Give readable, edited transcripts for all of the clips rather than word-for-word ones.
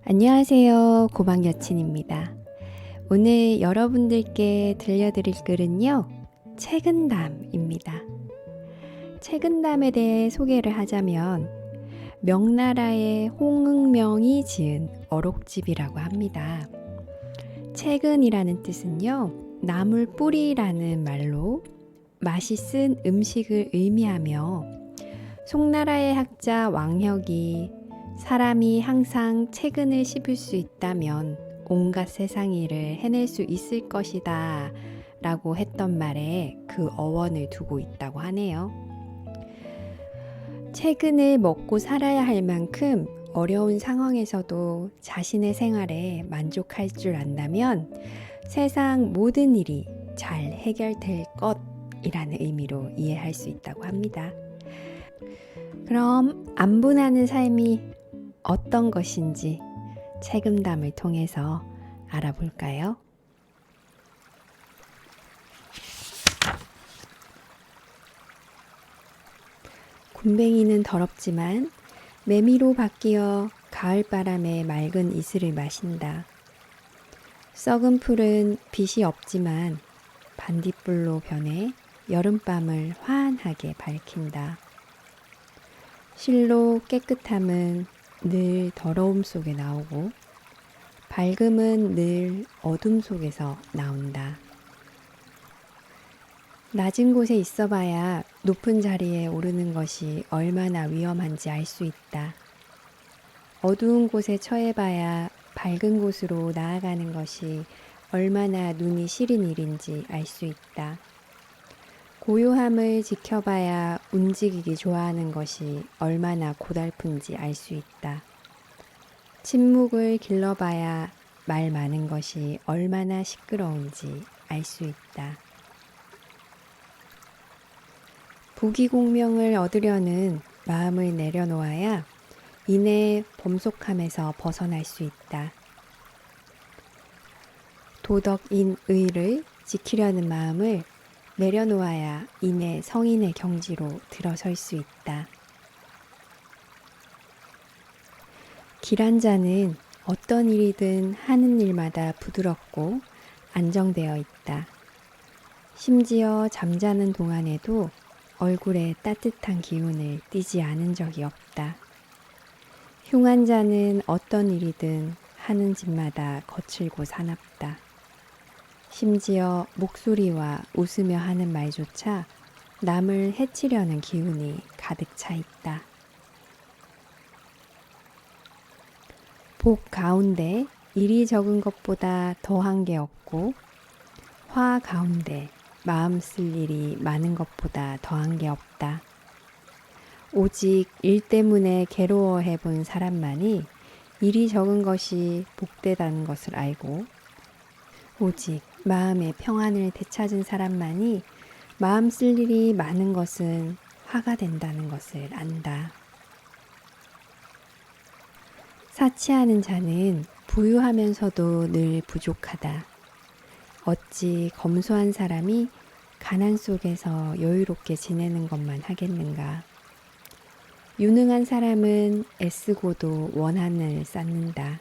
안녕하세요. 고막여친입니다. 오늘 여러분들께 들려드릴 글은요, 책은담입니다. 책은담에 대해 소개를 하자면 명나라의 홍응명이 지은 어록집이라고 합니다. 책은이라는 뜻은요, 나물 뿌리라는 말로 맛있은 음식을 의미하며 송나라의 학자 왕혁이 사람이 항상 책은을 씹을 수 있다면 온갖 세상 일을 해낼 수 있을 것이다 라고 했던 말에 그 어원을 두고 있다고 하네요. 책은을 먹고 살아야 할 만큼 어려운 상황에서도 자신의 생활에 만족할 줄 안다면 세상 모든 일이 잘 해결될 것이라는 의미로 이해할 수 있다고 합니다. 그럼 안분하는 삶이 어떤 것인지 책은담을 통해서 알아볼까요? 굼벵이는 더럽지만 매미로 바뀌어 가을바람에 맑은 이슬을 마신다. 썩은 풀은 빛이 없지만 반딧불로 변해 여름밤을 환하게 밝힌다. 실로 깨끗함은 늘 더러움 속에 나오고 밝음은 늘 어둠 속에서 나온다. 낮은 곳에 있어봐야 높은 자리에 오르는 것이 얼마나 위험한지 알 수 있다. 어두운 곳에 처해봐야 밝은 곳으로 나아가는 것이 얼마나 눈이 시린 일인지 알 수 있다. 고요함을 지켜봐야 움직이기 좋아하는 것이 얼마나 고달픈지 알 수 있다. 침묵을 길러봐야 말 많은 것이 얼마나 시끄러운지 알 수 있다. 부귀공명을 얻으려는 마음을 내려놓아야 이내 범속함에서 벗어날 수 있다. 도덕인의를 지키려는 마음을 내려놓아야 이내 성인의 경지로 들어설 수 있다. 길한 자는 어떤 일이든 하는 일마다 부드럽고 안정되어 있다. 심지어 잠자는 동안에도 얼굴에 따뜻한 기운을 띠지 않은 적이 없다. 흉한 자는 어떤 일이든 하는 짓마다 거칠고 사납다. 심지어 목소리와 웃으며 하는 말조차 남을 해치려는 기운이 가득 차 있다. 복 가운데 일이 적은 것보다 더한 게 없고 화 가운데 마음 쓸 일이 많은 것보다 더한 게 없다. 오직 일 때문에 괴로워해 본 사람만이 일이 적은 것이 복되다는 것을 알고 오직 마음의 평안을 되찾은 사람만이 마음 쓸 일이 많은 것은 화가 된다는 것을 안다. 사치하는 자는 부유하면서도 늘 부족하다. 어찌 검소한 사람이 가난 속에서 여유롭게 지내는 것만 하겠는가. 유능한 사람은 애쓰고도 원한을 쌓는다.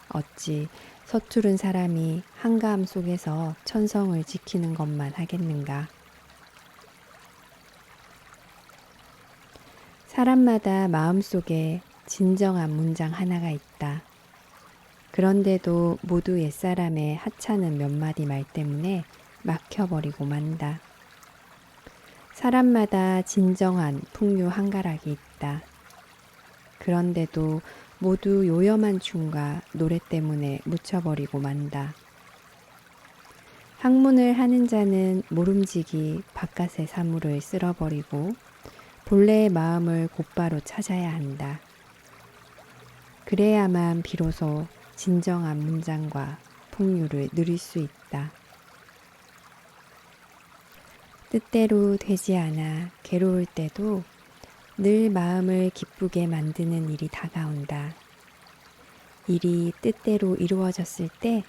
어찌 서투른 사람이 한가함 속에서 천성을 지키는 것만 하겠는가. 사람마다 마음속에 진정한 문장 하나가 있다. 그런데도 모두 옛사람의 하찮은 몇 마디 말 때문에 막혀버리고 만다. 사람마다 진정한 풍류 한가락이 있다. 그런데도 모두 요염한 춤과 노래 때문에 묻혀버리고 만다. 학문을 하는 자는 모름지기 바깥의 사물을 쓸어버리고 본래의 마음을 곧바로 찾아야 한다. 그래야만 비로소 진정한 문장과 풍류를 누릴 수 있다. 뜻대로 되지 않아 괴로울 때도 늘 마음을 기쁘게 만드는 일이 다가온다. 일이 뜻대로 이루어졌을 때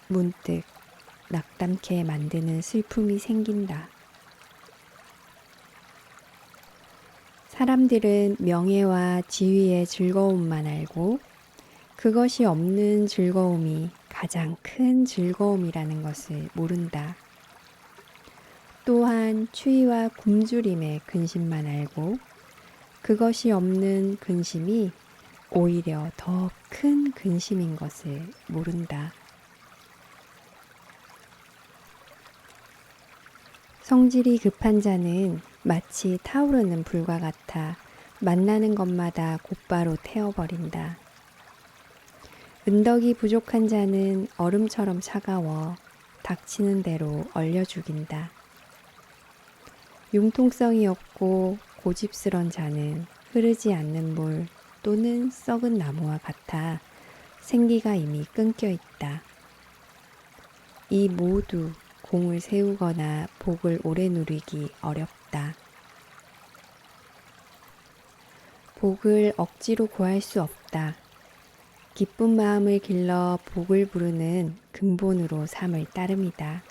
문득 낙담케 만드는 슬픔이 생긴다. 사람들은 명예와 지위의 즐거움만 알고 그것이 없는 즐거움이 가장 큰 즐거움이라는 것을 모른다. 또한 추위와 굶주림의 근심만 알고 그것이 없는 근심이 오히려 더 큰 근심인 것을 모른다. 성질이 급한 자는 마치 타오르는 불과 같아 만나는 것마다 곧바로 태워버린다. 은덕이 부족한 자는 얼음처럼 차가워 닥치는 대로 얼려 죽인다. 융통성이 없고 고집스런 자는 흐르지 않는 물 또는 썩은 나무와 같아 생기가 이미 끊겨 있다. 이 모두 공을 세우거나 복을 오래 누리기 어렵다. 복을 억지로 구할 수 없다. 기쁜 마음을 길러 복을 부르는 근본으로 삼을 따름이다.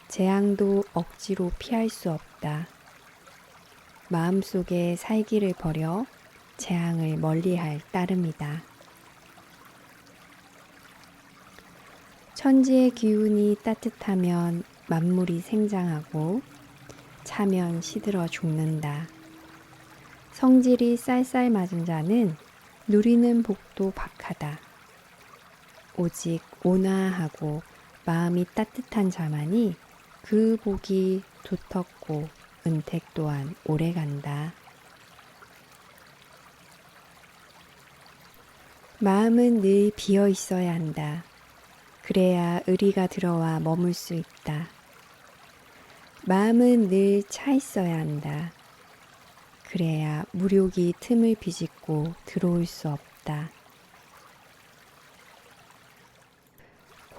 재앙도 억지로 피할 수 없다. 마음속에 살기를 버려 재앙을 멀리할 따름이다. 천지의 기운이 따뜻하면 만물이 생장하고 차면 시들어 죽는다. 성질이 쌀쌀 맞은 자는 누리는 복도 박하다. 오직 온화하고 마음이 따뜻한 자만이 그 복이 두텁고 은택 또한 오래간다. 마음은 늘 비어 있어야 한다. 그래야 의리가 들어와 머물 수 있다. 마음은 늘 차 있어야 한다. 그래야 무력이 틈을 비집고 들어올 수 없다.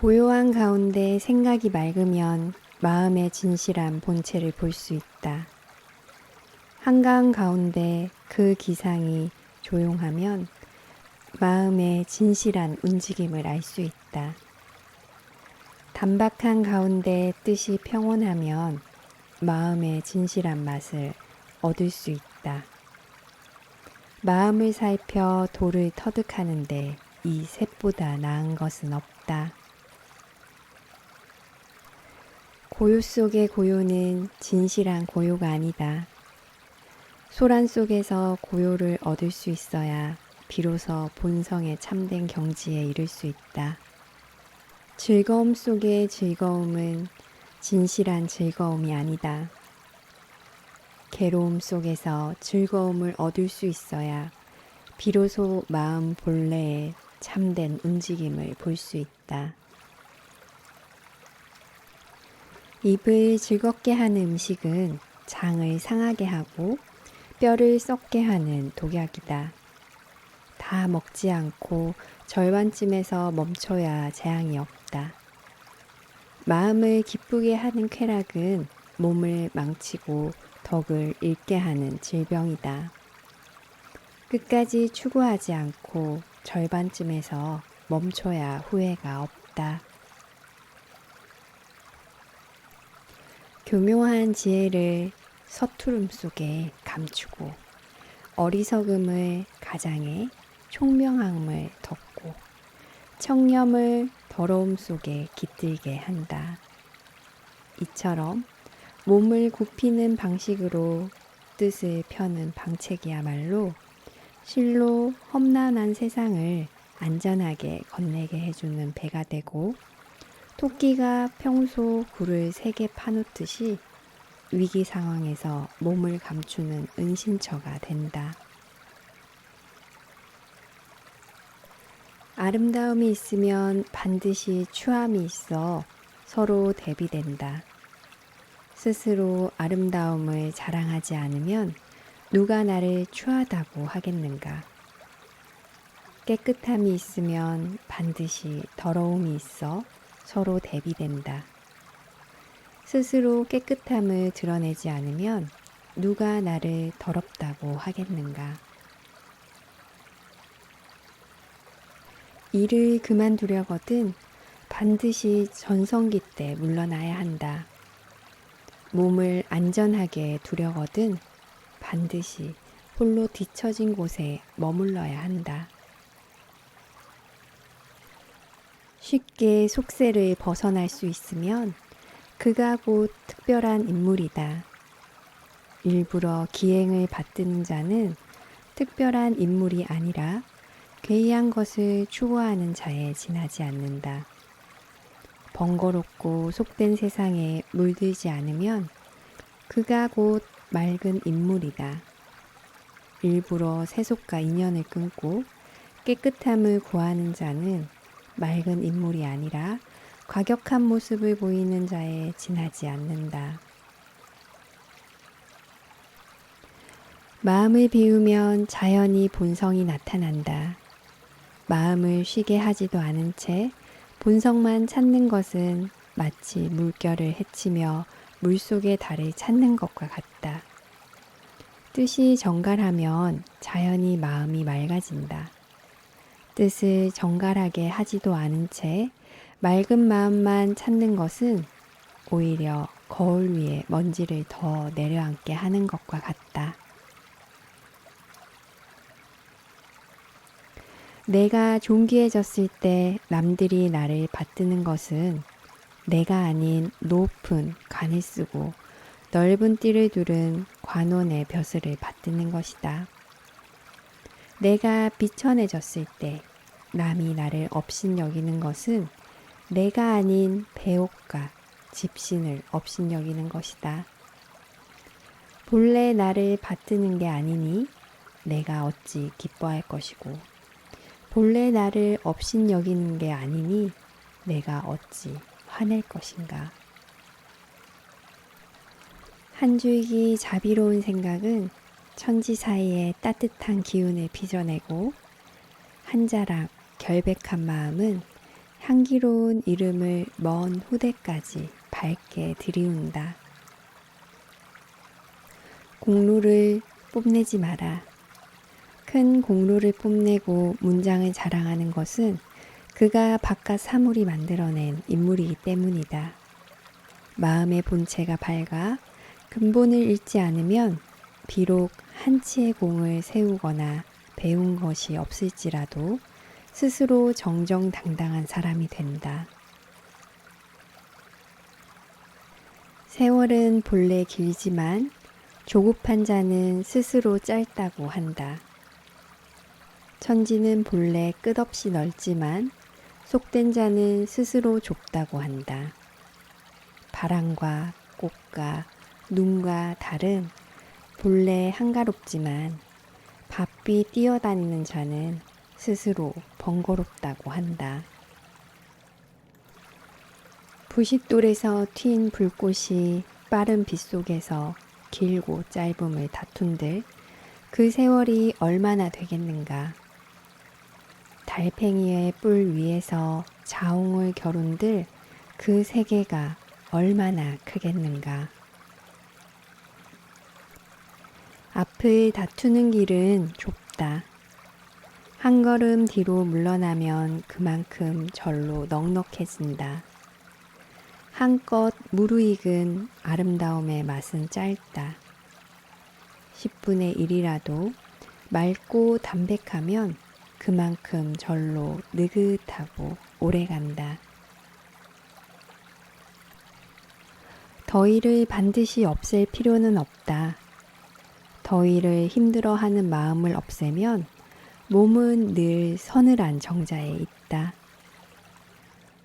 고요한 가운데 생각이 맑으면 마음의 진실한 본체를 볼 수 있다. 한가한 가운데 그 기상이 조용하면 마음의 진실한 움직임을 알 수 있다. 단박한 가운데 뜻이 평온하면 마음의 진실한 맛을 얻을 수 있다. 마음을 살펴 돌을 터득하는데 이 셋보다 나은 것은 없다. 고요 속의 고요는 진실한 고요가 아니다. 소란 속에서 고요를 얻을 수 있어야 비로소 본성의 참된 경지에 이를 수 있다. 즐거움 속의 즐거움은 진실한 즐거움이 아니다. 괴로움 속에서 즐거움을 얻을 수 있어야 비로소 마음 본래의 참된 움직임을 볼 수 있다. 입을 즐겁게 하는 음식은 장을 상하게 하고 뼈를 썩게 하는 독약이다. 다 먹지 않고 절반쯤에서 멈춰야 재앙이 없다. 마음을 기쁘게 하는 쾌락은 몸을 망치고 덕을 잃게 하는 질병이다. 끝까지 추구하지 않고 절반쯤에서 멈춰야 후회가 없다. 교묘한 지혜를 서투름 속에 감추고 어리석음을 가장에 총명함을 덮고 청렴을 더러움 속에 깃들게 한다. 이처럼 몸을 굽히는 방식으로 뜻을 펴는 방책이야말로 실로 험난한 세상을 안전하게 건네게 해주는 배가 되고 토끼가 평소 굴을 세게 파놓듯이 위기 상황에서 몸을 감추는 은신처가 된다. 아름다움이 있으면 반드시 추함이 있어 서로 대비된다. 스스로 아름다움을 자랑하지 않으면 누가 나를 추하다고 하겠는가? 깨끗함이 있으면 반드시 더러움이 있어 서로 대비된다. 스스로 깨끗함을 드러내지 않으면 누가 나를 더럽다고 하겠는가? 일을 그만두려거든 반드시 전성기 때 물러나야 한다. 몸을 안전하게 두려거든 반드시 홀로 뒤처진 곳에 머물러야 한다. 쉽게 속세를 벗어날 수 있으면 그가 곧 특별한 인물이다. 일부러 기행을 받드는 자는 특별한 인물이 아니라 괴이한 것을 추구하는 자에 지나지 않는다. 번거롭고 속된 세상에 물들지 않으면 그가 곧 맑은 인물이다. 일부러 세속과 인연을 끊고 깨끗함을 구하는 자는 맑은 인물이 아니라 과격한 모습을 보이는 자에 지나지 않는다. 마음을 비우면 자연히 본성이 나타난다. 마음을 쉬게 하지도 않은 채 본성만 찾는 것은 마치 물결을 헤치며 물속의 달을 찾는 것과 같다. 뜻이 정갈하면 자연히 마음이 맑아진다. 뜻을 정갈하게 하지도 않은 채 맑은 마음만 찾는 것은 오히려 거울 위에 먼지를 더 내려앉게 하는 것과 같다. 내가 존귀해졌을 때 남들이 나를 받드는 것은 내가 아닌 높은 관을 쓰고 넓은 띠를 두른 관원의 벼슬을 받드는 것이다. 내가 비천해졌을 때 남이 나를 업신여기는 것은 내가 아닌 배옥과 집신을 업신여기는 것이다. 본래 나를 받드는 게 아니니 내가 어찌 기뻐할 것이고 본래 나를 업신여기는 게 아니니 내가 어찌 화낼 것인가. 한 줄기 자비로운 생각은 천지 사이에 따뜻한 기운을 빚어내고 한 자락 결백한 마음은 향기로운 이름을 먼 후대까지 밝게 들이운다. 공로를 뽐내지 마라. 큰 공로를 뽐내고 문장을 자랑하는 것은 그가 바깥 사물이 만들어낸 인물이기 때문이다. 마음의 본체가 밝아 근본을 잃지 않으면 비록 한치의 공을 세우거나 배운 것이 없을지라도 스스로 정정당당한 사람이 된다. 세월은 본래 길지만 조급한 자는 스스로 짧다고 한다. 천지는 본래 끝없이 넓지만 속된 자는 스스로 좁다고 한다. 바람과 꽃과 눈과 달은 본래 한가롭지만 바삐 뛰어다니는 자는 스스로 번거롭다고 한다. 부싯돌에서 튄 불꽃이 빠른 빛 속에서 길고 짧음을 다툰들 그 세월이 얼마나 되겠는가. 달팽이의 뿔 위에서 자웅을 겨룬들 그 세계가 얼마나 크겠는가. 앞을 다투는 길은 좁다. 한 걸음 뒤로 물러나면 그만큼 절로 넉넉해진다. 한껏 무르익은 아름다움의 맛은 짧다. 10분의 1이라도 맑고 담백하면 그만큼 절로 느긋하고 오래간다. 더위를 반드시 없앨 필요는 없다. 더위를 힘들어하는 마음을 없애면 몸은 늘 서늘한 정자에 있다.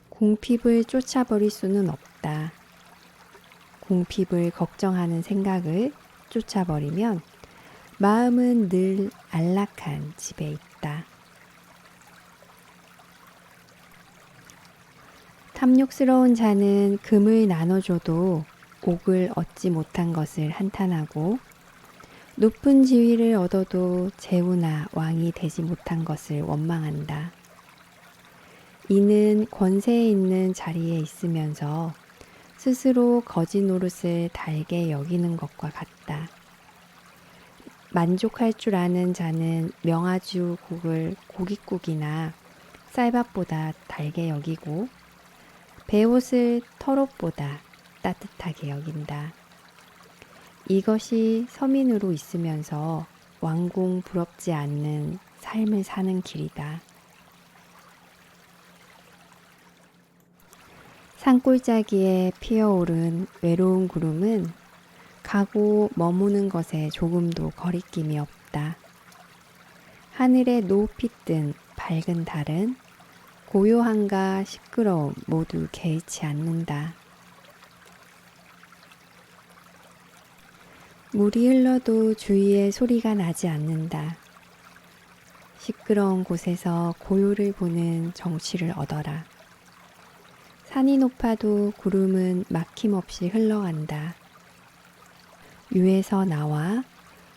궁핍을 쫓아버릴 수는 없다. 궁핍을 걱정하는 생각을 쫓아버리면 마음은 늘 안락한 집에 있다. 탐욕스러운 자는 금을 나눠줘도 옥을 얻지 못한 것을 한탄하고 높은 지위를 얻어도 제후나 왕이 되지 못한 것을 원망한다. 이는 권세에 있는 자리에 있으면서 스스로 거지 노릇을 달게 여기는 것과 같다. 만족할 줄 아는 자는 명아주국을 고깃국이나 쌀밥보다 달게 여기고 베옷을 털옷보다 따뜻하게 여긴다. 이것이 서민으로 있으면서 왕공 부럽지 않는 삶을 사는 길이다. 산골짜기에 피어오른 외로운 구름은 가고 머무는 것에 조금도 거리낌이 없다. 하늘에 높이 뜬 밝은 달은 고요함과 시끄러움 모두 개의치 않는다. 물이 흘러도 주위에 소리가 나지 않는다. 시끄러운 곳에서 고요를 보는 정취를 얻어라. 산이 높아도 구름은 막힘없이 흘러간다. 유에서 나와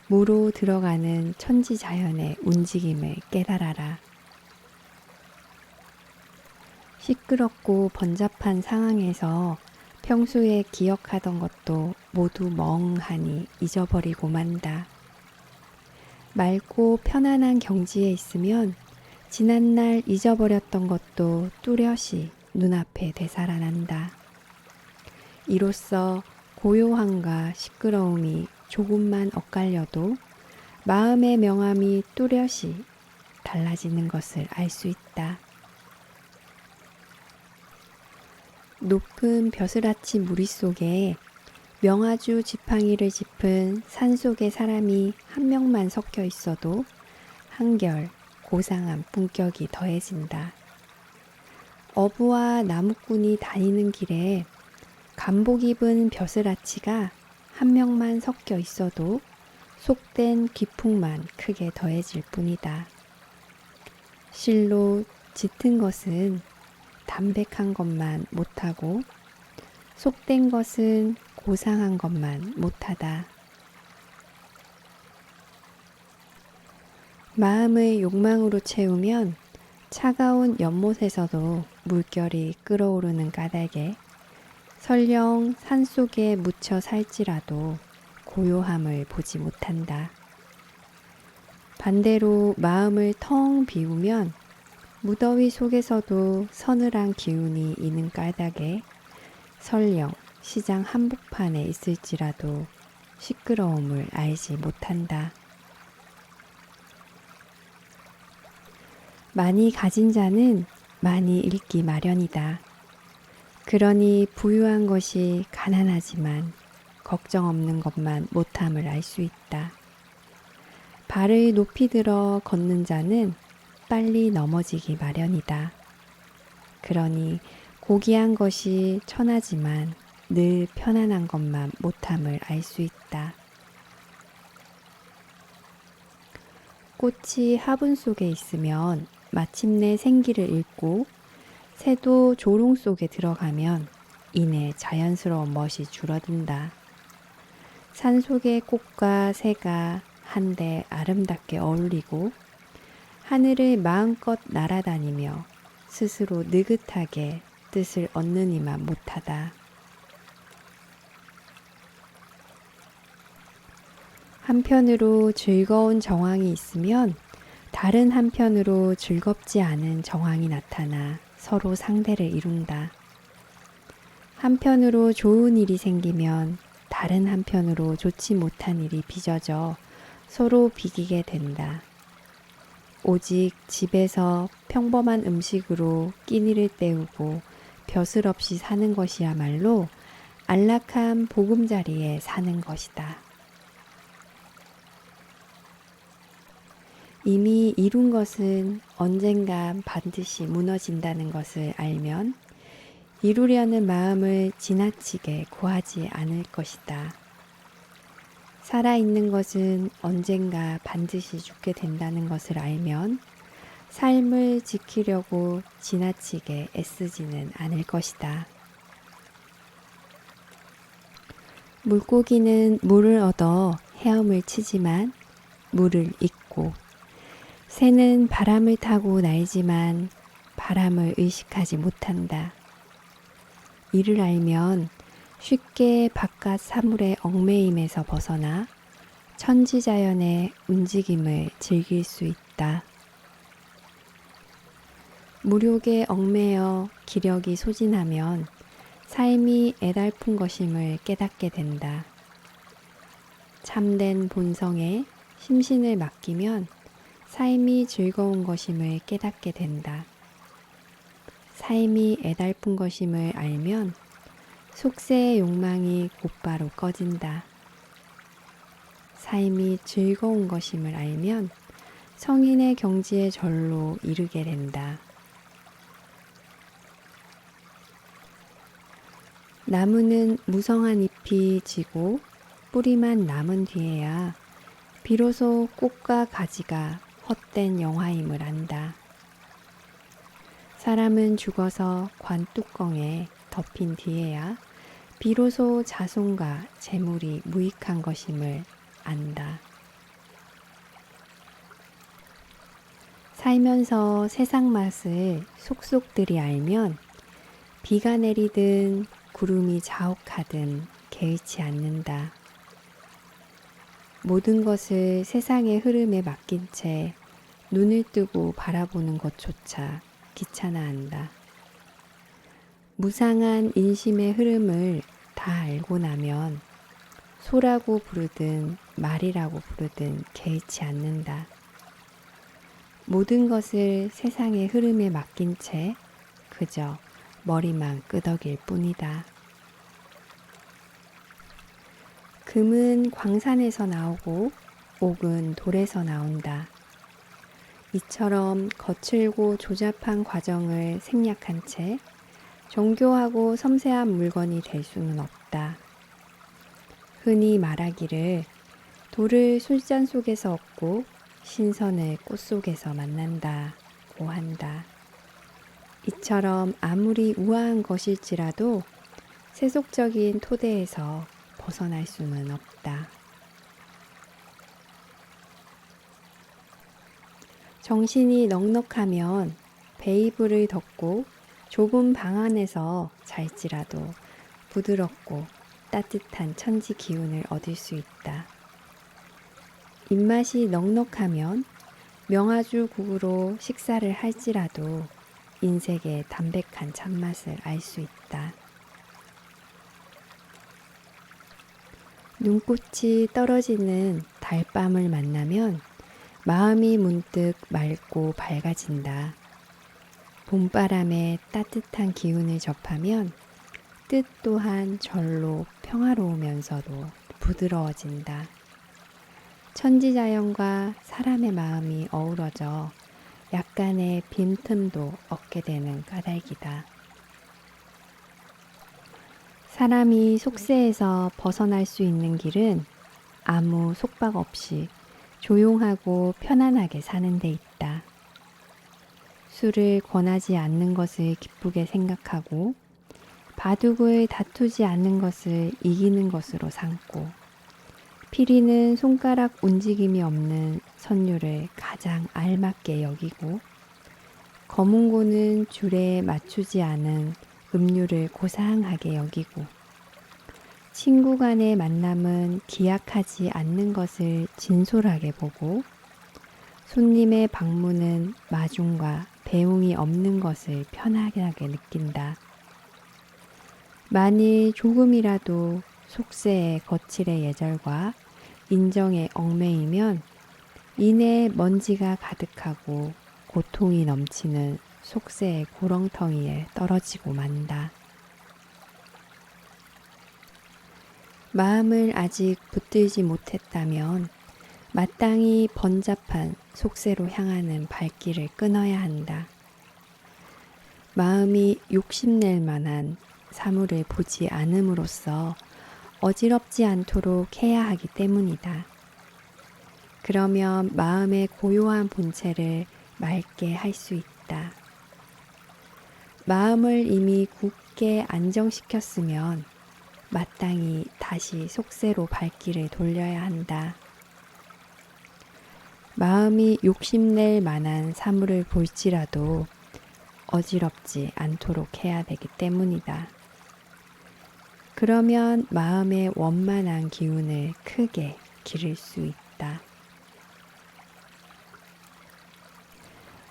무로 들어가는 천지자연의 움직임을 깨달아라. 시끄럽고 번잡한 상황에서 평소에 기억하던 것도 모두 멍하니 잊어버리고 만다. 맑고 편안한 경지에 있으면 지난날 잊어버렸던 것도 뚜렷이 눈앞에 되살아난다. 이로써 고요함과 시끄러움이 조금만 엇갈려도 마음의 명암이 뚜렷이 달라지는 것을 알 수 있다. 높은 벼슬아치 무리 속에 명아주 지팡이를 짚은 산속의 사람이 한 명만 섞여 있어도 한결 고상한 품격이 더해진다. 어부와 나무꾼이 다니는 길에 간복 입은 벼슬아치가 한 명만 섞여 있어도 속된 기풍만 크게 더해질 뿐이다. 실로 짙은 것은 담백한 것만 못하고 속된 것은 고상한 것만 못하다. 마음을 욕망으로 채우면 차가운 연못에서도 물결이 끓어오르는 까닭에 설령 산속에 묻혀 살지라도 고요함을 보지 못한다. 반대로 마음을 텅 비우면 무더위 속에서도 서늘한 기운이 있는 까닭에 설령 시장 한복판에 있을지라도 시끄러움을 알지 못한다. 많이 가진 자는 많이 잃기 마련이다. 그러니 부유한 것이 가난하지만 걱정 없는 것만 못함을 알 수 있다. 발을 높이 들어 걷는 자는 빨리 넘어지기 마련이다. 그러니 고귀한 것이 천하지만 늘 편안한 것만 못함을 알 수 있다. 꽃이 화분 속에 있으면 마침내 생기를 잃고 새도 조롱 속에 들어가면 이내 자연스러운 멋이 줄어든다. 산속의 꽃과 새가 한데 아름답게 어울리고 하늘을 마음껏 날아다니며 스스로 느긋하게 뜻을 얻느니만 못하다. 한편으로 즐거운 정황이 있으면 다른 한편으로 즐겁지 않은 정황이 나타나 서로 상대를 이룬다. 한편으로 좋은 일이 생기면 다른 한편으로 좋지 못한 일이 빚어져 서로 비기게 된다. 오직 집에서 평범한 음식으로 끼니를 때우고 벼슬 없이 사는 것이야말로 안락한 보금자리에 사는 것이다. 이미 이룬 것은 언젠간 반드시 무너진다는 것을 알면 이루려는 마음을 지나치게 구하지 않을 것이다. 살아있는 것은 언젠가 반드시 죽게 된다는 것을 알면 삶을 지키려고 지나치게 애쓰지는 않을 것이다. 물고기는 물을 얻어 헤엄을 치지만 물을 잊고 새는 바람을 타고 날지만 바람을 의식하지 못한다. 이를 알면 쉽게 바깥 사물의 얽매임에서 벗어나 천지자연의 움직임을 즐길 수 있다. 무력에 얽매여 기력이 소진하면 삶이 애달픈 것임을 깨닫게 된다. 참된 본성에 심신을 맡기면 삶이 즐거운 것임을 깨닫게 된다. 삶이 애달픈 것임을 알면 속세의 욕망이 곧바로 꺼진다. 삶이 즐거운 것임을 알면 성인의 경지의 절로 이르게 된다. 나무는 무성한 잎이 지고 뿌리만 남은 뒤에야 비로소 꽃과 가지가 헛된 영화임을 안다. 사람은 죽어서 관뚜껑에 덮인 뒤에야 비로소 자손과 재물이 무익한 것임을 안다. 살면서 세상 맛을 속속들이 알면 비가 내리든 구름이 자욱하든 개의치 않는다. 모든 것을 세상의 흐름에 맡긴 채 눈을 뜨고 바라보는 것조차 귀찮아한다. 무상한 인심의 흐름을 다 알고 나면 소라고 부르든 말이라고 부르든 개의치 않는다. 모든 것을 세상의 흐름에 맡긴 채 그저 머리만 끄덕일 뿐이다. 금은 광산에서 나오고 옥은 돌에서 나온다. 이처럼 거칠고 조잡한 과정을 생략한 채 정교하고 섬세한 물건이 될 수는 없다. 흔히 말하기를 돌을 술잔 속에서 얻고 신선을 꽃 속에서 만난다고 한다. 이처럼 아무리 우아한 것일지라도 세속적인 토대에서 벗어날 수는 없다. 정신이 넉넉하면 베이블을 덮고 좁은 방 안에서 잘지라도 부드럽고 따뜻한 천지 기운을 얻을 수 있다. 입맛이 넉넉하면 명아주 국으로 식사를 할지라도 인색의 담백한 참맛을 알 수 있다. 눈꽃이 떨어지는 달밤을 만나면 마음이 문득 맑고 밝아진다. 봄바람의 따뜻한 기운을 접하면 뜻 또한 절로 평화로우면서도 부드러워진다. 천지자연과 사람의 마음이 어우러져 약간의 빈틈도 얻게 되는 까닭이다. 사람이 속세에서 벗어날 수 있는 길은 아무 속박 없이 조용하고 편안하게 사는 데 있다. 술을 권하지 않는 것을 기쁘게 생각하고 바둑을 다투지 않는 것을 이기는 것으로 삼고 피리는 손가락 움직임이 없는 선율을 가장 알맞게 여기고 검은고는 줄에 맞추지 않은 음료를 고상하게 여기고 친구 간의 만남은 기약하지 않는 것을 진솔하게 보고 손님의 방문은 마중과 배웅이 없는 것을 편하게 느낀다. 만일 조금이라도 속세의 거칠의 예절과 인정에 얽매이면 이내 먼지가 가득하고 고통이 넘치는 속세의 구렁텅이에 떨어지고 만다. 마음을 아직 붙들지 못했다면 마땅히 번잡한 속세로 향하는 발길을 끊어야 한다. 마음이 욕심낼 만한 사물을 보지 않음으로써 어지럽지 않도록 해야 하기 때문이다. 그러면 마음의 고요한 본체를 맑게 할 수 있다. 마음을 이미 굳게 안정시켰으면 마땅히 다시 속세로 발길을 돌려야 한다. 마음이 욕심낼 만한 사물을 볼지라도 어지럽지 않도록 해야 되기 때문이다. 그러면 마음의 원만한 기운을 크게 기를 수 있다.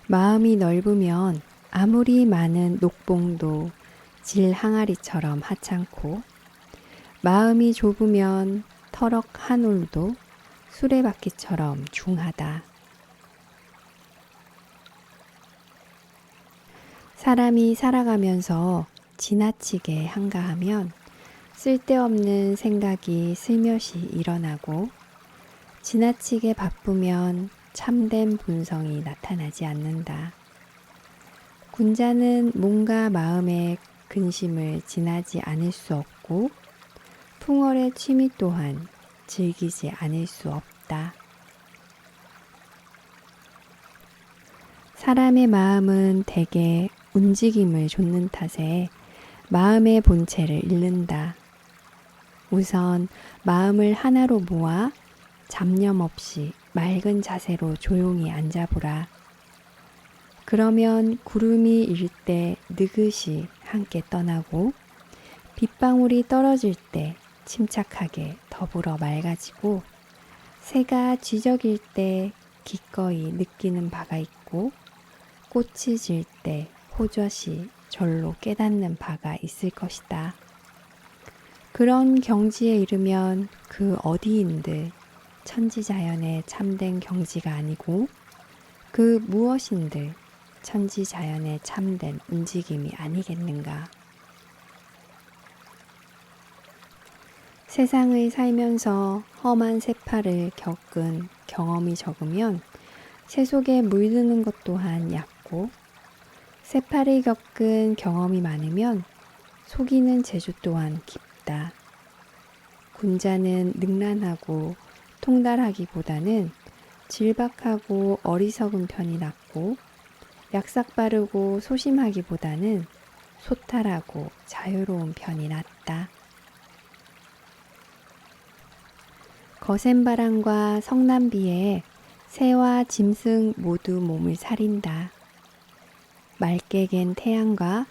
마음이 넓으면 아무리 많은 녹봉도 질 항아리처럼 하찮고 마음이 좁으면 터럭 한 올도 수레바퀴처럼 중하다. 사람이 살아가면서 지나치게 한가하면 쓸데없는 생각이 슬며시 일어나고 지나치게 바쁘면 참된 본성이 나타나지 않는다. 군자는 몸과 마음의 근심을 지나지 않을 수 없고 풍월의 취미 또한 즐기지 않을 수 없다. 사람의 마음은 대개 움직임을 좇는 탓에 마음의 본체를 잃는다. 우선 마음을 하나로 모아 잡념 없이 맑은 자세로 조용히 앉아보라. 그러면 구름이 일 때 느긋이 함께 떠나고 빗방울이 떨어질 때 침착하게 더불어 맑아지고 새가 쥐적일 때 기꺼이 느끼는 바가 있고 꽃이 질 때 호젓이 절로 깨닫는 바가 있을 것이다. 그런 경지에 이르면 그 어디인들 천지자연의 참된 경지가 아니고 그 무엇인들 천지자연의 참된 움직임이 아니겠는가. 세상을 살면서 험한 세파를 겪은 경험이 적으면 새 속에 물드는 것 또한 얕고 세파를 겪은 경험이 많으면 속이는 재주 또한 깊다. 군자는 능란하고 통달하기보다는 질박하고 어리석은 편이 낫고 약삭 빠르고 소심하기보다는 소탈하고 자유로운 편이 낫다. 거센 바람과 성난비에 새와 짐승 모두 몸을 사린다. 맑게 갠 태양과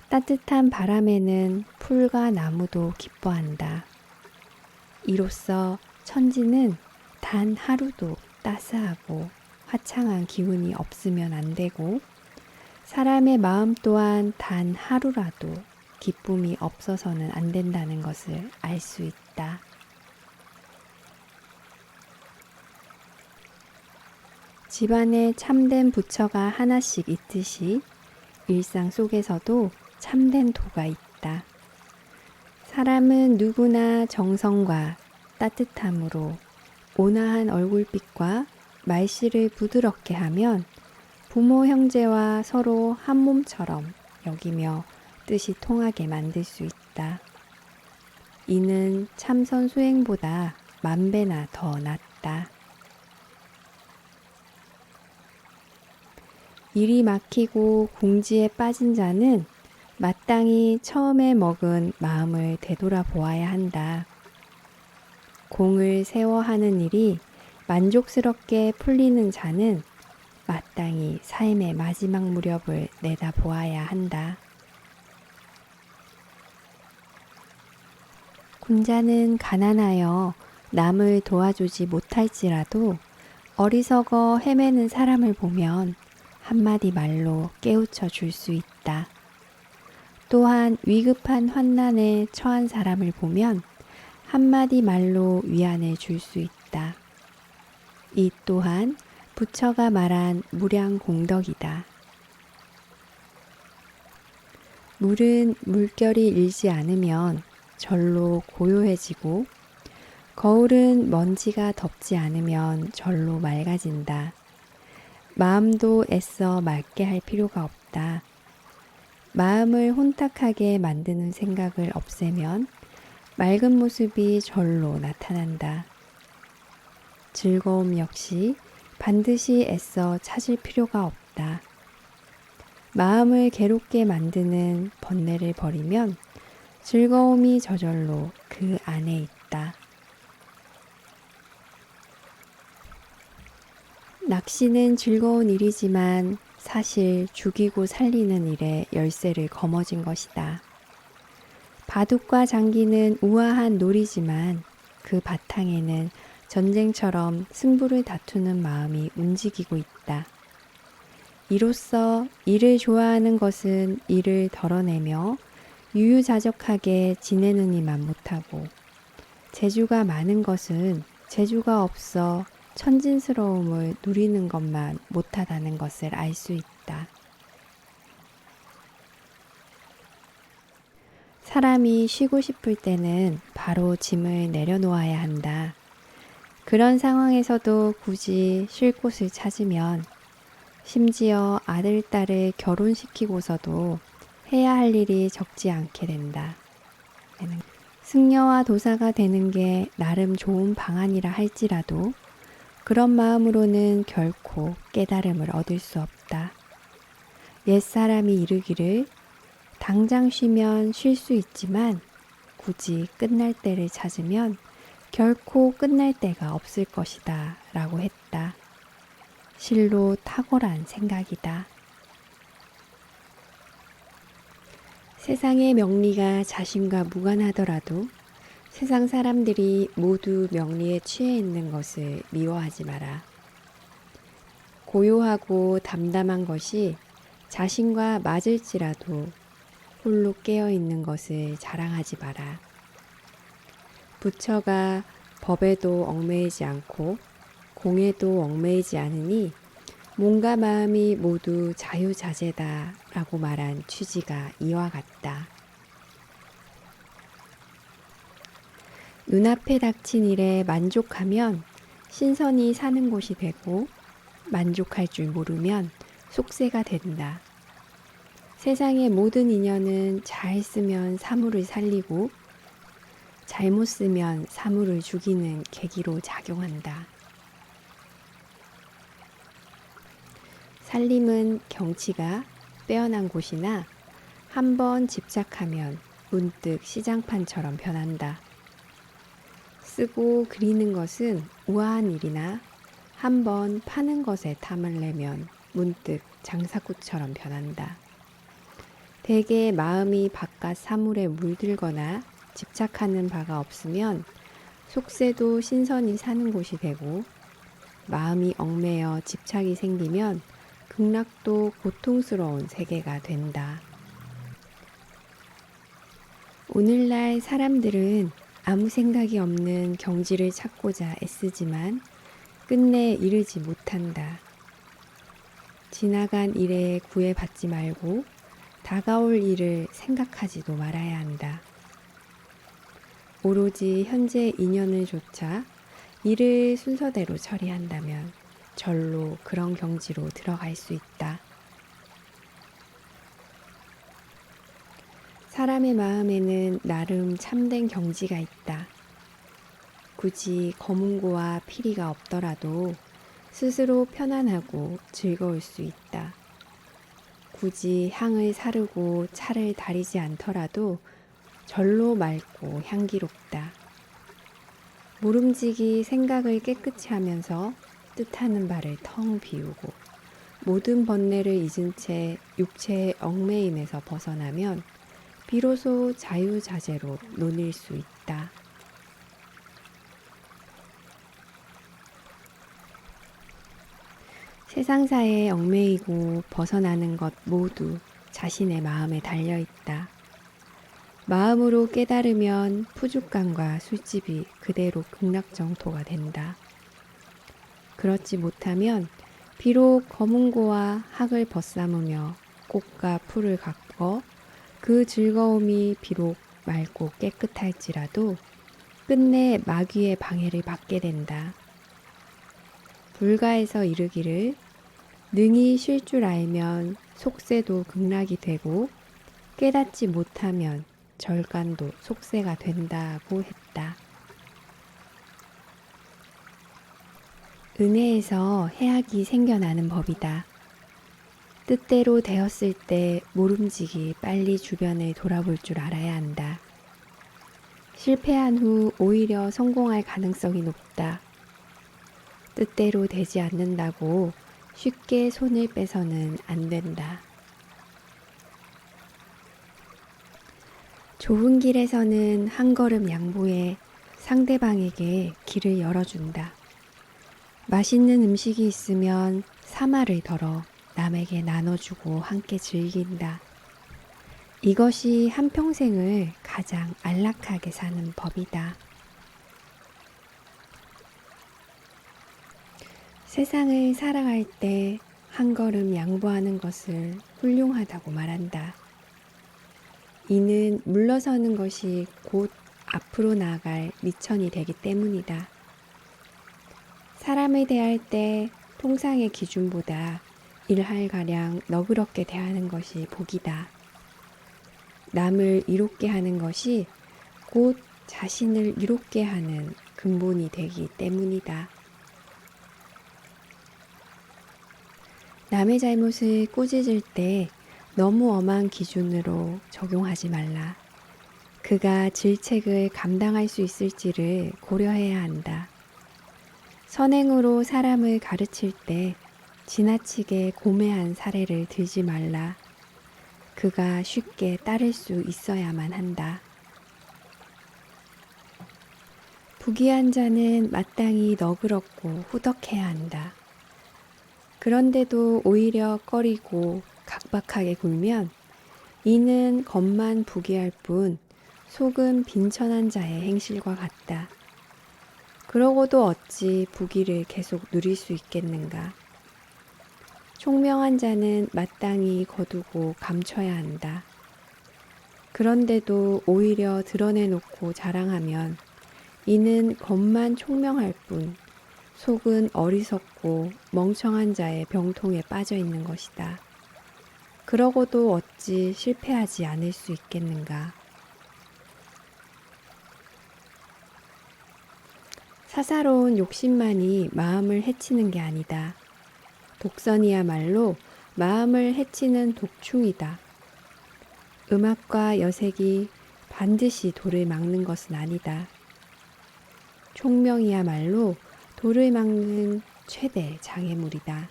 따뜻한 바람에는 풀과 나무도 기뻐한다. 이로써 천지는 단 하루도 따스하고 화창한 기운이 없으면 안 되고 사람의 마음 또한 단 하루라도 기쁨이 없어서는 안 된다는 것을 알 수 있다. 집안에 참된 부처가 하나씩 있듯이 일상 속에서도 참된 도가 있다. 사람은 누구나 정성과 따뜻함으로 온화한 얼굴빛과 말씨를 부드럽게 하면 부모 형제와 서로 한 몸처럼 여기며 뜻이 통하게 만들 수 있다. 이는 참선 수행보다 만배나 더 낫다. 일이 막히고 궁지에 빠진 자는 마땅히 처음에 먹은 마음을 되돌아보아야 한다. 공을 세워 하는 일이 만족스럽게 풀리는 자는 마땅히 삶의 마지막 무렵을 내다보아야 한다. 군자는 가난하여 남을 도와주지 못할지라도 어리석어 헤매는 사람을 보면 한마디 말로 깨우쳐 줄 수 있다. 또한 위급한 환난에 처한 사람을 보면 한마디 말로 위안을 줄 수 있다. 이 또한 부처가 말한 무량공덕이다. 물은 물결이 일지 않으면 절로 고요해지고 거울은 먼지가 덮지 않으면 절로 맑아진다. 마음도 애써 맑게 할 필요가 없다. 마음을 혼탁하게 만드는 생각을 없애면 맑은 모습이 절로 나타난다. 즐거움 역시 반드시 애써 찾을 필요가 없다. 마음을 괴롭게 만드는 번뇌를 버리면 즐거움이 저절로 그 안에 있다. 낚시는 즐거운 일이지만 사실 죽이고 살리는 일에 열쇠를 거머쥔 것이다. 바둑과 장기는 우아한 놀이지만 그 바탕에는 전쟁처럼 승부를 다투는 마음이 움직이고 있다. 이로써 일을 좋아하는 것은 일을 덜어내며 유유자적하게 지내느니만 못하고 재주가 많은 것은 재주가 없어 천진스러움을 누리는 것만 못하다는 것을 알 수 있다. 사람이 쉬고 싶을 때는 바로 짐을 내려놓아야 한다. 그런 상황에서도 굳이 쉴 곳을 찾으면 심지어 아들, 딸을 결혼시키고서도 해야 할 일이 적지 않게 된다. 승려와 도사가 되는 게 나름 좋은 방안이라 할지라도 그런 마음으로는 결코 깨달음을 얻을 수 없다. 옛사람이 이르기를 당장 쉬면 쉴 수 있지만 굳이 끝날 때를 찾으면 결코 끝날 때가 없을 것이다 라고 했다. 실로 탁월한 생각이다. 세상의 명리가 자신과 무관하더라도 세상 사람들이 모두 명리에 취해 있는 것을 미워하지 마라. 고요하고 담담한 것이 자신과 맞을지라도 홀로 깨어 있는 것을 자랑하지 마라. 부처가 법에도 얽매이지 않고 공에도 얽매이지 않으니 몸과 마음이 모두 자유자재다 라고 말한 취지가 이와 같다. 눈앞에 닥친 일에 만족하면 신선히 사는 곳이 되고 만족할 줄 모르면 속세가 된다. 세상의 모든 인연은 잘 쓰면 사물을 살리고 잘못 쓰면 사물을 죽이는 계기로 작용한다. 살림은 경치가 빼어난 곳이나 한번 집착하면 문득 시장판처럼 변한다. 쓰고 그리는 것은 우아한 일이나 한번 파는 것에 탐을 내면 문득 장사꾼처럼 변한다. 대개 마음이 바깥 사물에 물들거나 집착하는 바가 없으면 속세도 신선히 사는 곳이 되고 마음이 얽매여 집착이 생기면 극락도 고통스러운 세계가 된다. 오늘날 사람들은 아무 생각이 없는 경지를 찾고자 애쓰지만 끝내 이르지 못한다. 지나간 일에 구애받지 말고 다가올 일을 생각하지도 말아야 한다. 오로지 현재 인연을 좇아 일을 순서대로 처리한다면 절로 그런 경지로 들어갈 수 있다. 사람의 마음에는 나름 참된 경지가 있다. 굳이 검은고와 피리가 없더라도 스스로 편안하고 즐거울 수 있다. 굳이 향을 사르고 차를 다리지 않더라도 절로 맑고 향기롭다. 모름지기 생각을 깨끗이 하면서 뜻하는 바를 텅 비우고 모든 번뇌를 잊은 채 육체의 얽매임에서 벗어나면 비로소 자유자재로 논일 수 있다. 세상사에 얽매이고 벗어나는 것 모두 자신의 마음에 달려있다. 마음으로 깨달으면 푸죽감과 술집이 그대로 극락정토가 된다. 그렇지 못하면 비록 검은고와 학을 벗삼으며 꽃과 풀을 가꿔 그 즐거움이 비록 맑고 깨끗할지라도 끝내 마귀의 방해를 받게 된다. 불가에서 이르기를 능히 쉴 줄 알면 속세도 극락이 되고 깨닫지 못하면 절간도 속세가 된다고 했다. 은혜에서 해악이 생겨나는 법이다. 뜻대로 되었을 때 모름지기 빨리 주변을 돌아볼 줄 알아야 한다. 실패한 후 오히려 성공할 가능성이 높다. 뜻대로 되지 않는다고 쉽게 손을 빼서는 안 된다. 좁은 길에서는 한 걸음 양보해 상대방에게 길을 열어준다. 맛있는 음식이 있으면 사마를 덜어 남에게 나눠주고 함께 즐긴다. 이것이 한평생을 가장 안락하게 사는 법이다. 세상을 살아갈 때 한 걸음 양보하는 것을 훌륭하다고 말한다. 이는 물러서는 것이 곧 앞으로 나아갈 미천이 되기 때문이다. 사람을 대할 때 통상의 기준보다 일할가량 너그럽게 대하는 것이 복이다. 남을 이롭게 하는 것이 곧 자신을 이롭게 하는 근본이 되기 때문이다. 남의 잘못을 꾸짖을 때 너무 엄한 기준으로 적용하지 말라. 그가 질책을 감당할 수 있을지를 고려해야 한다. 선행으로 사람을 가르칠 때 지나치게 고매한 사례를 들지 말라. 그가 쉽게 따를 수 있어야만 한다. 부귀한 자는 마땅히 너그럽고 후덕해야 한다. 그런데도 오히려 꺼리고 각박하게 굴면 이는 겉만 부귀할 뿐 속은 빈천한 자의 행실과 같다. 그러고도 어찌 부귀를 계속 누릴 수 있겠는가? 총명한 자는 마땅히 거두고 감춰야 한다. 그런데도 오히려 드러내놓고 자랑하면 이는 겉만 총명할 뿐 속은 어리석고 멍청한 자의 병통에 빠져 있는 것이다. 그러고도 어찌 실패하지 않을 수 있겠는가? 사사로운 욕심만이 마음을 해치는 게 아니다. 독선이야말로 마음을 해치는 독충이다. 음악과 여색이 반드시 도를 막는 것은 아니다. 총명이야말로 도를 막는 최대 장애물이다.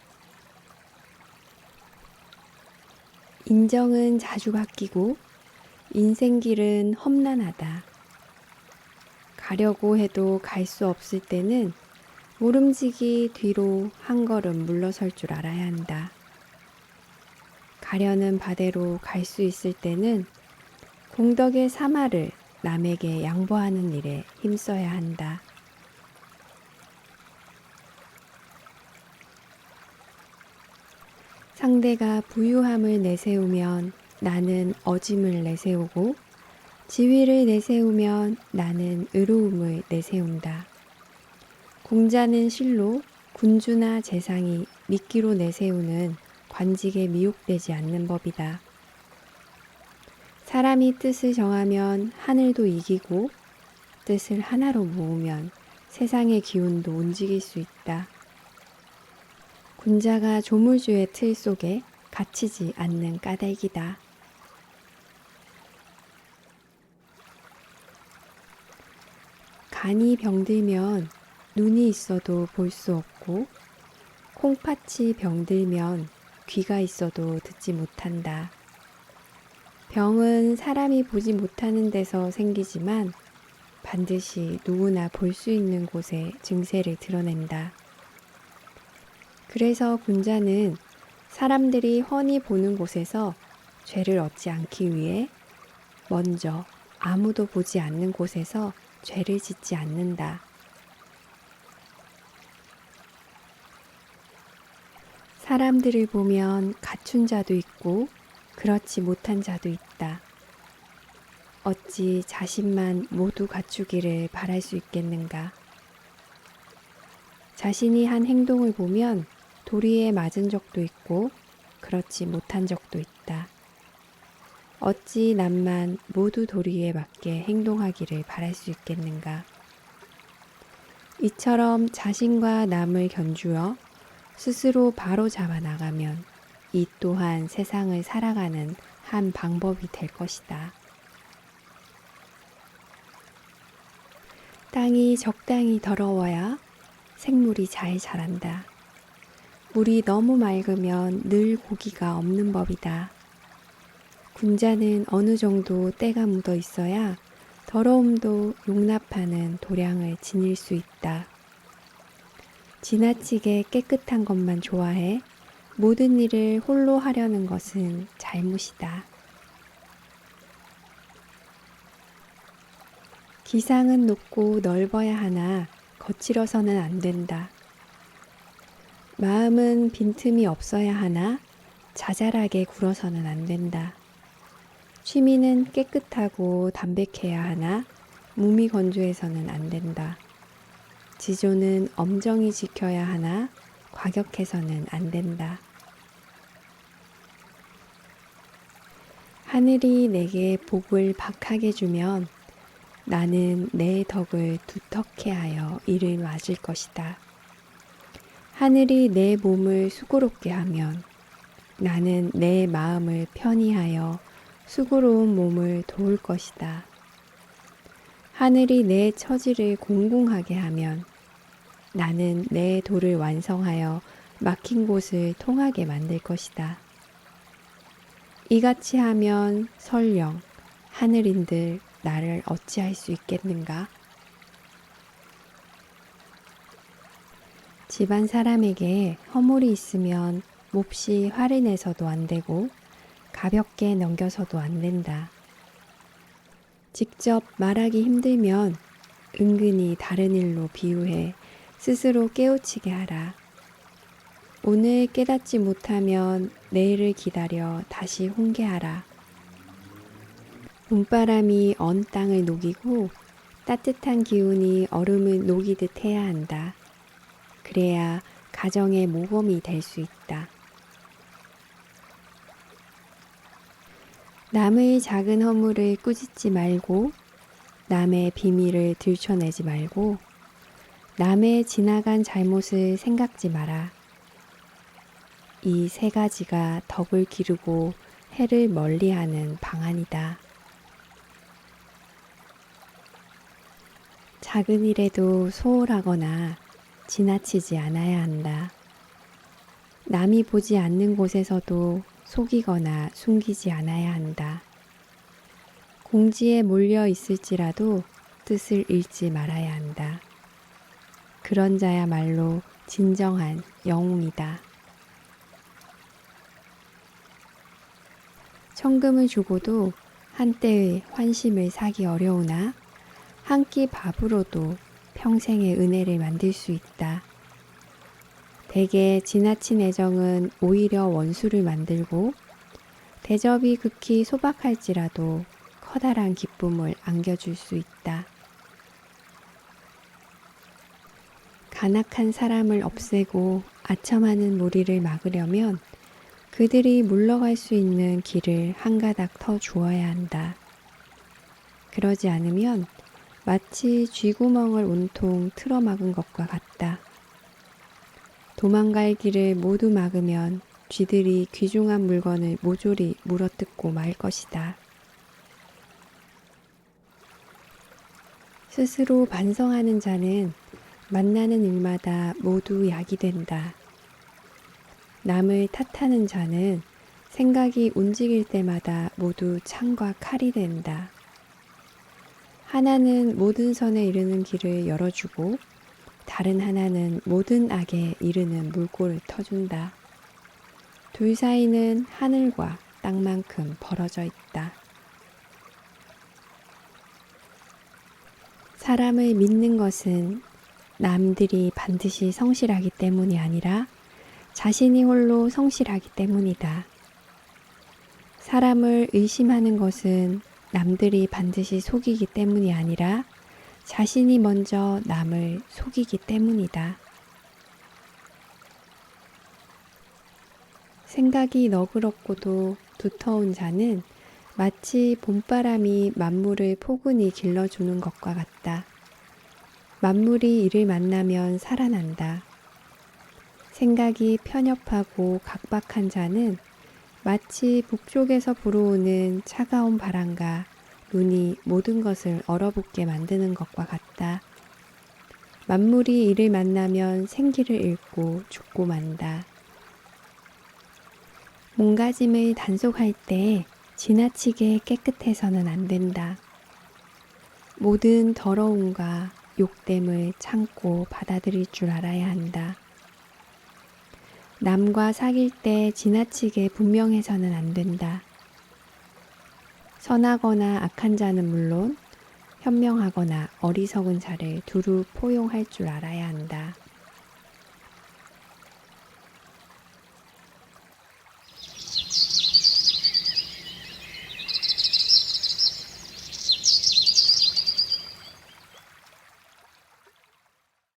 인정은 자주 바뀌고 인생길은 험난하다. 가려고 해도 갈 수 없을 때는 모름지기 뒤로 한 걸음 물러설 줄 알아야 한다. 가려는 바대로 갈 수 있을 때는 공덕의 사마를 남에게 양보하는 일에 힘써야 한다. 상대가 부유함을 내세우면 나는 어짐을 내세우고 지위를 내세우면 나는 의로움을 내세운다. 공자는 실로 군주나 재상이 미끼로 내세우는 관직에 미혹되지 않는 법이다. 사람이 뜻을 정하면 하늘도 이기고 뜻을 하나로 모으면 세상의 기운도 움직일 수 있다. 군자가 조물주의 틀 속에 갇히지 않는 까닭이다. 간이 병들면 눈이 있어도 볼 수 없고 콩팥이 병들면 귀가 있어도 듣지 못한다. 병은 사람이 보지 못하는 데서 생기지만 반드시 누구나 볼 수 있는 곳에 증세를 드러낸다. 그래서 군자는 사람들이 훤히 보는 곳에서 죄를 얻지 않기 위해 먼저 아무도 보지 않는 곳에서 죄를 짓지 않는다. 사람들을 보면 갖춘 자도 있고 그렇지 못한 자도 있다. 어찌 자신만 모두 갖추기를 바랄 수 있겠는가? 자신이 한 행동을 보면 도리에 맞은 적도 있고 그렇지 못한 적도 있다. 어찌 남만 모두 도리에 맞게 행동하기를 바랄 수 있겠는가? 이처럼 자신과 남을 견주어 스스로 바로 잡아 나가면 이 또한 세상을 살아가는 한 방법이 될 것이다. 땅이 적당히 더러워야 생물이 잘 자란다. 물이 너무 맑으면 늘 고기가 없는 법이다. 군자는 어느 정도 때가 묻어 있어야 더러움도 용납하는 도량을 지닐 수 있다. 지나치게 깨끗한 것만 좋아해 모든 일을 홀로 하려는 것은 잘못이다. 기상은 높고 넓어야 하나 거칠어서는 안 된다. 마음은 빈틈이 없어야 하나 자잘하게 굴어서는 안 된다. 취미는 깨끗하고 담백해야 하나 무미건조해서는 안 된다. 지조는 엄정히 지켜야 하나 과격해서는 안 된다. 하늘이 내게 복을 박하게 주면 나는 내 덕을 두텁게 하여 이를 맞을 것이다. 하늘이 내 몸을 수고롭게 하면 나는 내 마음을 편히 하여 수고로운 몸을 도울 것이다. 하늘이 내 처지를 공공하게 하면 나는 내 도를 완성하여 막힌 곳을 통하게 만들 것이다. 이같이 하면 설령 하늘인들 나를 어찌할 수 있겠는가? 집안 사람에게 허물이 있으면 몹시 화를 내서도 안 되고 가볍게 넘겨서도 안 된다. 직접 말하기 힘들면 은근히 다른 일로 비유해 스스로 깨우치게 하라. 오늘 깨닫지 못하면 내일을 기다려 다시 훈계하라. 봄바람이 언 땅을 녹이고 따뜻한 기운이 얼음을 녹이듯 해야 한다. 그래야 가정의 모범이 될 수 있다. 남의 작은 허물을 꾸짖지 말고 남의 비밀을 들춰내지 말고 남의 지나간 잘못을 생각지 마라. 이 세 가지가 덕을 기르고 해를 멀리하는 방안이다. 작은 일에도 소홀하거나 지나치지 않아야 한다. 남이 보지 않는 곳에서도 속이거나 숨기지 않아야 한다. 공지에 몰려 있을지라도 뜻을 잃지 말아야 한다. 그런 자야말로 진정한 영웅이다. 천금을 주고도 한때의 환심을 사기 어려우나 한 끼 밥으로도 평생의 은혜를 만들 수 있다. 대개 지나친 애정은 오히려 원수를 만들고 대접이 극히 소박할지라도 커다란 기쁨을 안겨줄 수 있다. 간악한 사람을 없애고 아첨하는 무리를 막으려면 그들이 물러갈 수 있는 길을 한 가닥 터 주어야 한다. 그러지 않으면 마치 쥐구멍을 온통 틀어막은 것과 같다. 도망갈 길을 모두 막으면 쥐들이 귀중한 물건을 모조리 물어뜯고 말 것이다. 스스로 반성하는 자는 만나는 일마다 모두 약이 된다. 남을 탓하는 자는 생각이 움직일 때마다 모두 창과 칼이 된다. 하나는 모든 선에 이르는 길을 열어주고 다른 하나는 모든 악에 이르는 물꼬를 터준다. 둘 사이는 하늘과 땅만큼 벌어져 있다. 사람을 믿는 것은 남들이 반드시 성실하기 때문이 아니라 자신이 홀로 성실하기 때문이다. 사람을 의심하는 것은 남들이 반드시 속이기 때문이 아니라 자신이 먼저 남을 속이기 때문이다. 생각이 너그럽고도 두터운 자는 마치 봄바람이 만물을 포근히 길러주는 것과 같다. 만물이 이를 만나면 살아난다. 생각이 편협하고 각박한 자는 마치 북쪽에서 불어오는 차가운 바람과 눈이 모든 것을 얼어붙게 만드는 것과 같다. 만물이 이를 만나면 생기를 잃고 죽고 만다. 몸가짐을 단속할 때 지나치게 깨끗해서는 안 된다. 모든 더러움과 욕됨을 참고 받아들일 줄 알아야 한다. 남과 사귈 때 지나치게 분명해서는 안 된다. 선하거나 악한 자는 물론 현명하거나 어리석은 자를 두루 포용할 줄 알아야 한다.